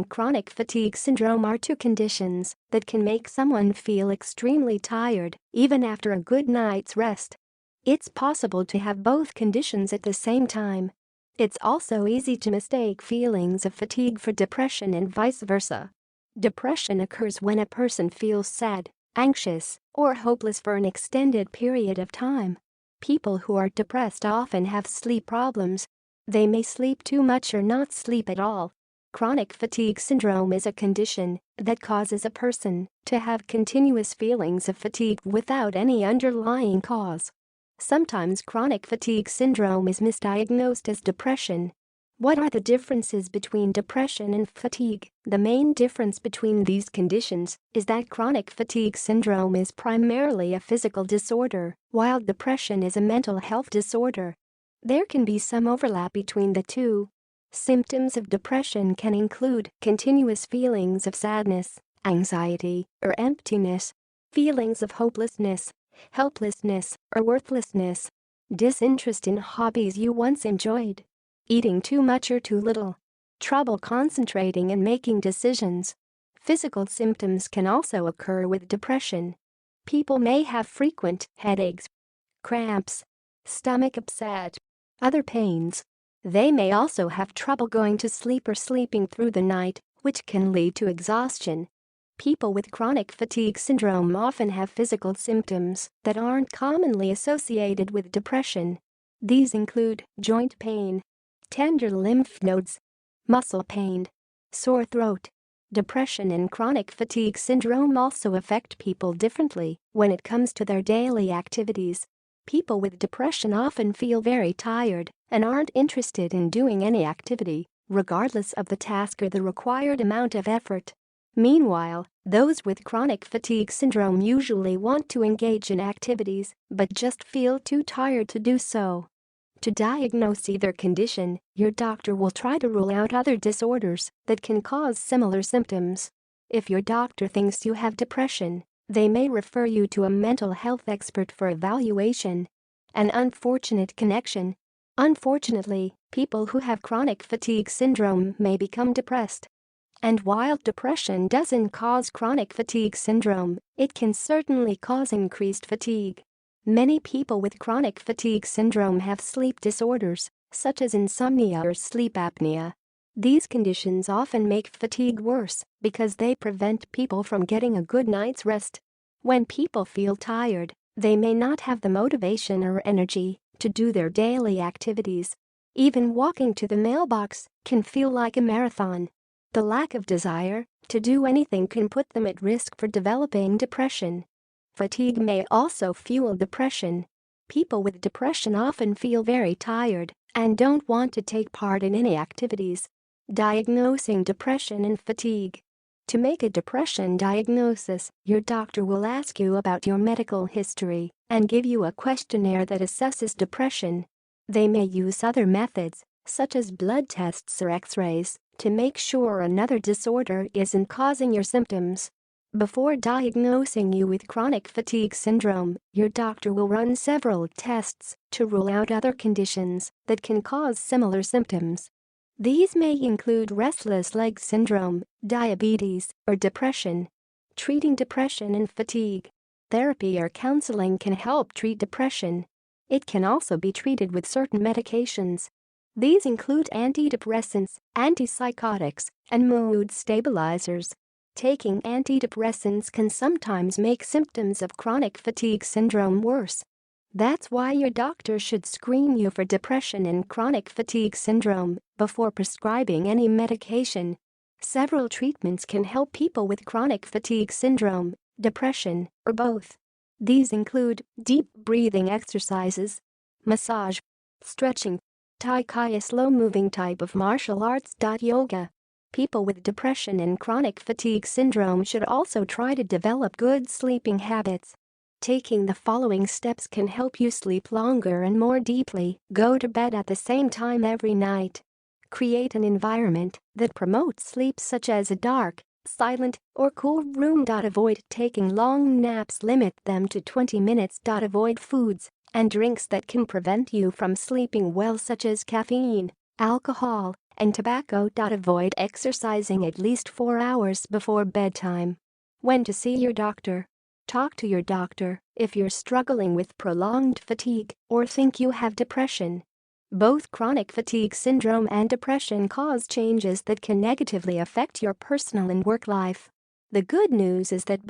and chronic fatigue syndrome are two conditions that can make someone feel extremely tired, even after a good night's rest. It's possible to have both conditions at the same time. It's also easy to mistake feelings of fatigue for depression and vice versa. Depression occurs when a person feels sad, anxious, or hopeless for an extended period of time. People who are depressed often have sleep problems. They may sleep too much or not sleep at all. Chronic fatigue syndrome is a condition that causes a person to have continuous feelings of fatigue without any underlying cause. Sometimes chronic fatigue syndrome is misdiagnosed as depression. What are the differences between depression and fatigue? The main difference between these conditions is that chronic fatigue syndrome is primarily a physical disorder, while depression is a mental health disorder. There can be some overlap between the two. Symptoms of depression can include continuous feelings of sadness, anxiety, or emptiness, feelings of hopelessness, helplessness, or worthlessness, disinterest in hobbies you once enjoyed, eating too much or too little, trouble concentrating and making decisions. Physical symptoms can also occur with depression. People may have frequent headaches, cramps, stomach upset, other pains. They may also have trouble going to sleep or sleeping through the night, which can lead to exhaustion. People with chronic fatigue syndrome often have physical symptoms that aren't commonly associated with depression. These include joint pain, tender lymph nodes, muscle pain, sore throat. Depression and chronic fatigue syndrome also affect people differently when it comes to their daily activities. People with depression often feel very tired and aren't interested in doing any activity, regardless of the task or the required amount of effort. Meanwhile, those with chronic fatigue syndrome usually want to engage in activities but just feel too tired to do so. To diagnose either condition, your doctor will try to rule out other disorders that can cause similar symptoms. If your doctor thinks you have depression, they may refer you to a mental health expert for evaluation. An unfortunate connection. Unfortunately, people who have chronic fatigue syndrome may become depressed. And while depression doesn't cause chronic fatigue syndrome, it can certainly cause increased fatigue. Many people with chronic fatigue syndrome have sleep disorders, such as insomnia or sleep apnea. These conditions often make fatigue worse because they prevent people from getting a good night's rest. When people feel tired, they may not have the motivation or energy to do their daily activities. Even walking to the mailbox can feel like a marathon. The lack of desire to do anything can put them at risk for developing depression. Fatigue may also fuel depression. People with depression often feel very tired and don't want to take part in any activities. Diagnosing depression and fatigue. To make a depression diagnosis, your doctor will ask you about your medical history and give you a questionnaire that assesses depression. They may use other methods, such as blood tests or X-rays, to make sure another disorder isn't causing your symptoms. Before diagnosing you with chronic fatigue syndrome, your doctor will run several tests to rule out other conditions that can cause similar symptoms. These may include restless leg syndrome, diabetes, or depression. Treating depression and fatigue. Therapy or counseling can help treat depression. It can also be treated with certain medications. These include antidepressants, antipsychotics, and mood stabilizers. Taking antidepressants can sometimes make symptoms of chronic fatigue syndrome worse. That's why your doctor should screen you for depression and chronic fatigue syndrome before prescribing any medication. Several treatments can help people with chronic fatigue syndrome, depression, or both. These include deep breathing exercises, massage, stretching, Tai Chi, a slow-moving type of martial arts. Yoga. People with depression and chronic fatigue syndrome should also try to develop good sleeping habits. Taking the following steps can help you sleep longer and more deeply. Go to bed at the same time every night. Create an environment that promotes sleep, such as a dark, silent, or cool room. Avoid taking long naps. Limit them to 20 minutes. Avoid foods and drinks that can prevent you from sleeping well, such as caffeine, alcohol, and tobacco. Avoid exercising at least 4 hours before bedtime. When to see your doctor. Talk to your doctor if you're struggling with prolonged fatigue or think you have depression. Both chronic fatigue syndrome and depression cause changes that can negatively affect your personal and work life. The good news is that